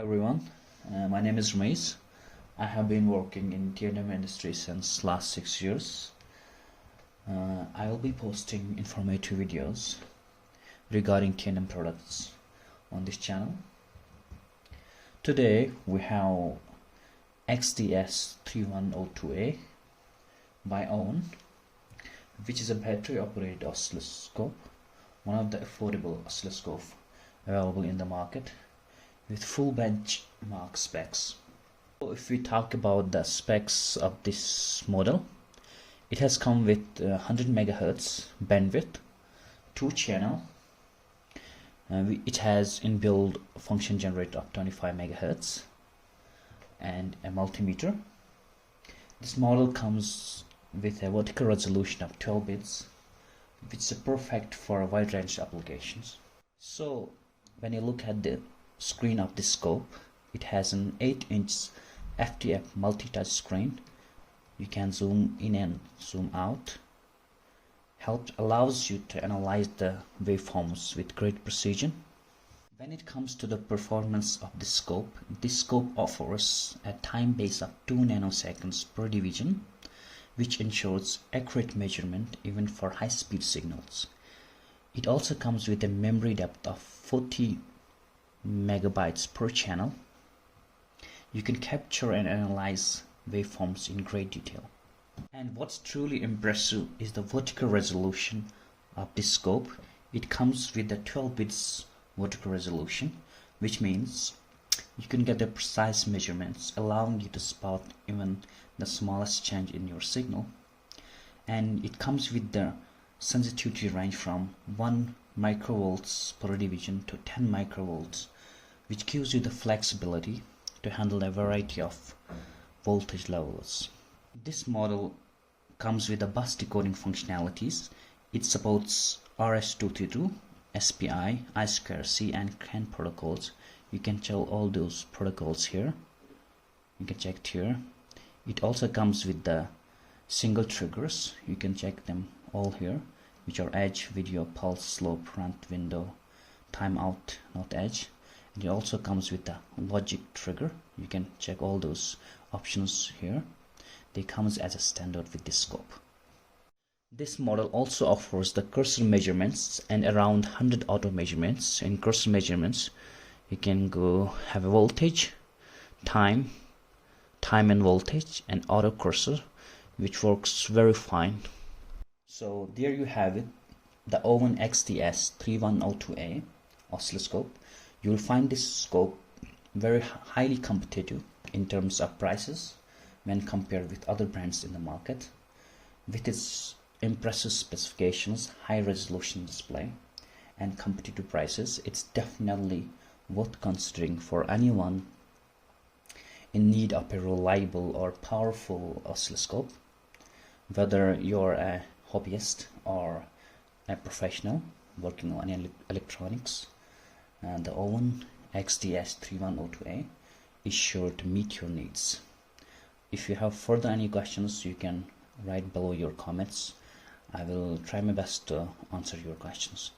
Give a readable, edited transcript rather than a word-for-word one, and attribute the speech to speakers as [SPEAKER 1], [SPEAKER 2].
[SPEAKER 1] everyone, my name is Ramesh. I have been working in T&M industry since last 6 years. I will be posting informative videos regarding T&M products on this channel. Today we have XDS 3102A by OWON, which is a battery operated oscilloscope, one of the affordable oscilloscopes available in the market, with full benchmark specs. So if we talk about the specs of this model, it has come with 100 MHz bandwidth, 2 channel, it has inbuilt function generator of 25 MHz and a multimeter. This model comes with a vertical resolution of 12 bits, which is perfect for a wide range of applications. So when you look at the screen of this scope, it has an 8-inch FTF multi-touch screen. You can zoom in and zoom out. Allows you to analyze the waveforms with great precision. When it comes to the performance of this scope offers a time base of 2 nanoseconds per division, which ensures accurate measurement even for high-speed signals. It also comes with a memory depth of 40 megabytes per channel. You can capture and analyze waveforms in great detail. And what's truly impressive is the vertical resolution of this scope. It comes with a 12 bits vertical resolution, which means you can get the precise measurements, allowing you to spot even the smallest change in your signal. And it comes with the sensitivity range from 1 microvolts per division to 10 microvolts, which gives you the flexibility to handle a variety of voltage levels. This model comes with a bus decoding functionalities. It supports RS-232, SCPI, I2C and CAN protocols. You can check all those protocols here. You can check it here. It also comes with the single triggers. You can check them all here, which are edge, video, pulse, slope, front, window, timeout, not edge. And it also comes with the logic trigger. You can check all those options here. They comes as a standard with this scope. This model also offers the cursor measurements and around 100 auto measurements. In cursor measurements, you can go have a voltage, time and voltage, and auto cursor, which works very fine. So there you have it, the OWON XDS 3102A oscilloscope. You will find this scope very highly competitive in terms of prices when compared with other brands in the market. With its impressive specifications, high resolution display and competitive prices, it's definitely worth considering for anyone in need of a reliable or powerful oscilloscope, whether you're a hobbyist or a professional working on electronics. The OWON XDS 3102A is sure to meet your needs. If you have further any questions, you can write below your comments. I will try my best to answer your questions.